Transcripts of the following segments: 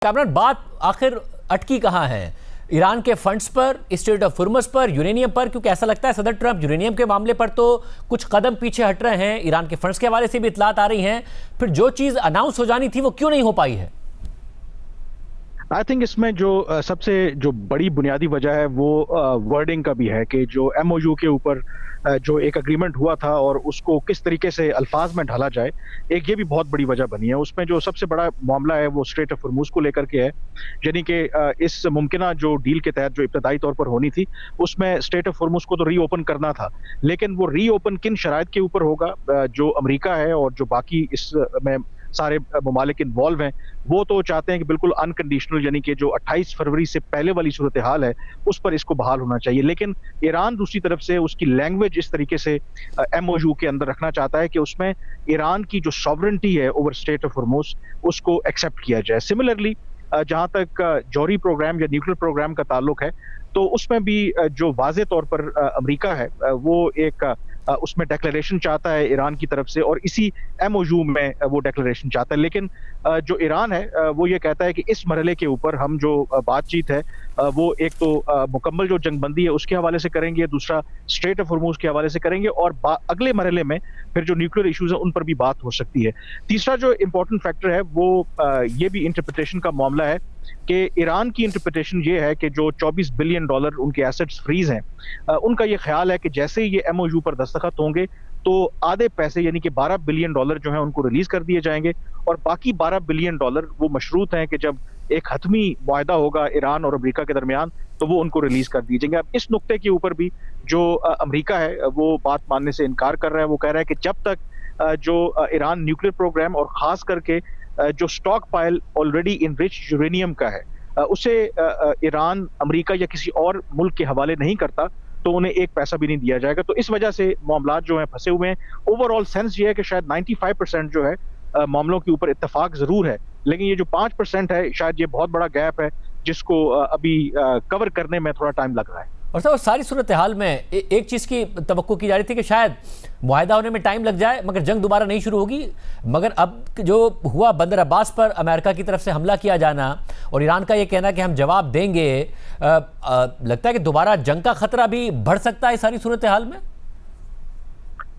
Cameron, बात आखिर अटकी कहाँ है? ईरान के फंड्स पर, स्ट्रेट ऑफ हुर्मुज़ पर, यूरेनियम पर? क्योंकि ऐसा लगता है सदर ट्रंप यूरेनियम के मामले पर तो कुछ कदम पीछे हट रहे हैं। ईरान के फंड्स के हवाले से भी इतलात आ रही हैं। फिर जो चीज़ अनाउंस हो जानी थी वो क्यों नहीं हो पाई है? आई थिंक इसमें जो सबसे जो बड़ी बुनियादी वजह है वो वर्डिंग का भी है कि जो एमओयू के ऊपर जो एक एग्रीमेंट हुआ था और उसको किस तरीके से अल्फाज में ढाला जाए, एक ये भी बहुत बड़ी वजह बनी है। उसमें जो सबसे बड़ा मामला है वो स्ट्रेट ऑफ हुर्मुज़ को लेकर के है, यानी कि इस मुमकिना जो डील के तहत जो इब्तदाई तौर पर होनी थी, उसमें स्ट्रेट ऑफ हुर्मुज़ को तो रीओपन करना था, लेकिन वो रीओपन किन शराइत के ऊपर होगा? जो अमेरिका है और जो बाकी इसमें सारे ममालिक इन्वॉल्व हैं, वो तो चाहते हैं कि बिल्कुल अनकंडीशनल, यानी कि जो 28 फरवरी से पहले वाली सूरत हाल है उस पर इसको बहाल होना चाहिए। लेकिन ईरान दूसरी तरफ से उसकी लैंग्वेज इस तरीके से एमओयू के अंदर रखना चाहता है कि उसमें ईरान की जो सॉवरेंटी है ओवर स्टेट ऑफ हुर्मुज़ उसको एक्सेप्ट किया जाए। सिमिलरली जहां तक जौहरी प्रोग्राम या न्यूक्लियर प्रोग्राम का ताल्लुक है, तो उसमें भी जो वाज़े तौर पर अमेरिका है वो एक उसमें डिक्लेरेशन चाहता है ईरान की तरफ से, और इसी एमओयू में वो डिक्लेरेशन चाहता है। लेकिन जो ईरान है वो ये कहता है कि इस मरहले के ऊपर हम जो बातचीत है वो एक तो मुकम्मल जो जंगबंदी है उसके हवाले से करेंगे, दूसरा स्ट्रेट ऑफ हुर्मुज़ के हवाले से करेंगे, और अगले मरहले में फिर जो न्यूक्लियर इश्यूज है उन पर भी बात हो सकती है। तीसरा जो इंपॉर्टेंट फैक्टर है वो ये भी इंटरप्रिटेशन का मामला है कि ईरान की इंटरप्रिटेशन ये है कि जो $24 बिलियन उनके एसेट्स फ्रीज हैं, उनका ये ख्याल है कि जैसे ही ये एमओयू पर दस्तखत होंगे तो आधे पैसे यानी कि $12 बिलियन जो है उनको रिलीज कर दिए जाएंगे, और बाकी $12 बिलियन वो मशरूत हैं कि जब एक हतमी मुआहदा होगा ईरान और अमेरिका के दरमियान तो वो उनको रिलीज कर दिए जाएंगे। अब इस नुक्ते के ऊपर भी जो अमेरिका है वो बात मानने से इनकार कर रहा है। वो कह रहा है कि जब तक जो ईरान न्यूक्लियर प्रोग्राम और खास करके जो stock pile already enrich uranium का है उसे ईरान अमेरिका या किसी और मुल्क के हवाले नहीं करता, तो उन्हें एक पैसा भी नहीं दिया जाएगा। तो इस वजह से मामलात जो हैं फंसे हुए हैं। ओवरऑल सेंस ये है कि शायद 95% जो है मामलों के ऊपर इत्तेफाक जरूर है, लेकिन ये जो 5% है शायद ये बहुत बड़ा गैप है जिसको अभी कवर करने में थोड़ा टाइम लग रहा है। और सर, सारी सूरत हाल में एक चीज़ की तवक्को की जा रही थी कि शायद मुआहदा होने में टाइम लग जाए मगर जंग दोबारा नहीं शुरू होगी। मगर अब जो हुआ बंदर अब्बास पर अमेरिका की तरफ से हमला किया जाना और ईरान का ये कहना कि हम जवाब देंगे, लगता है कि दोबारा जंग का खतरा भी बढ़ सकता है सारी सूरत हाल में।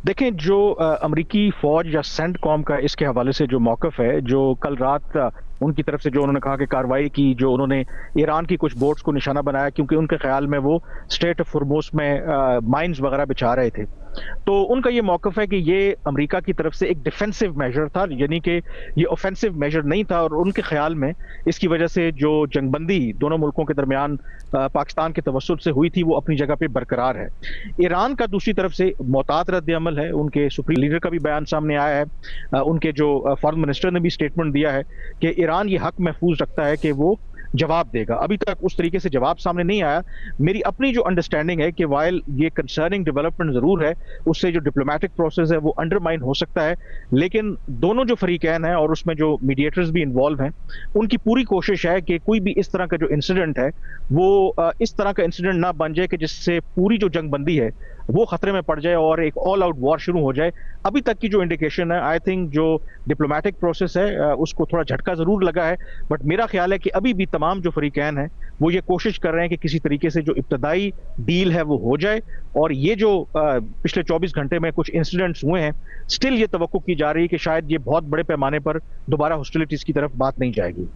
देखें, जो अमरीकी फौज या सेंटकॉम का इसके हवाले से जो मौकफ है, जो कल रात उनकी तरफ से जो उन्होंने कहा कि कार्रवाई की, जो उन्होंने ईरान की कुछ बोट्स को निशाना बनाया क्योंकि उनके ख्याल में वो स्ट्रेट ऑफ हुर्मुज़ में माइंस वगैरह बिछा रहे थे, तो उनका ये मौकफ है कि ये अमेरिका की तरफ से एक डिफेंसिव मेजर था, यानी कि ये ऑफेंसिव मेजर नहीं था, और उनके ख्याल में इसकी वजह से जो जंगबंदी दोनों मुल्कों के दरमियान पाकिस्तान के तवस्सुत से हुई थी वो अपनी जगह पे बरकरार है। ईरान का दूसरी तरफ से मोहतात रद्द अमल है, उनके सुप्रीम लीडर का भी बयान सामने आया है, उनके जो फॉरेन मिनिस्टर ने भी स्टेटमेंट दिया है कि ईरान ये हक महफूज रखता है कि वो जवाब देगा। अभी तक उस तरीके से जवाब सामने नहीं आया। मेरी अपनी जो अंडरस्टैंडिंग है कि वाइल ये कंसर्निंग डेवलपमेंट जरूर है, उससे जो डिप्लोमेटिक प्रोसेस है वो अंडरमाइन हो सकता है, लेकिन दोनों जो फरीकैन हैं और उसमें जो मीडिएटर्स भी इन्वॉल्व हैं, उनकी पूरी कोशिश है कि कोई भी इस तरह का जो इंसिडेंट है वो इस तरह का इंसिडेंट ना बन जाए कि जिससे पूरी जो जंगबंदी है वो खतरे में पड़ जाए और एक ऑल आउट वॉर शुरू हो जाए। अभी तक की जो इंडिकेशन है, आई थिंक जो डिप्लोमेटिक प्रोसेस है उसको थोड़ा झटका जरूर लगा है, बट मेरा ख्याल है कि अभी भी तमाम जो फरीकैन हैं वो ये कोशिश कर रहे हैं कि किसी तरीके से जो इब्तदाई डील है वो हो जाए, और ये जो पिछले 24 घंटे में कुछ इंसिडेंट्स हुए हैं, स्टिल ये तवक्को की जा रही है कि शायद ये बहुत बड़े पैमाने पर दोबारा हॉस्टिलिटीज की तरफ बात नहीं जाएगी।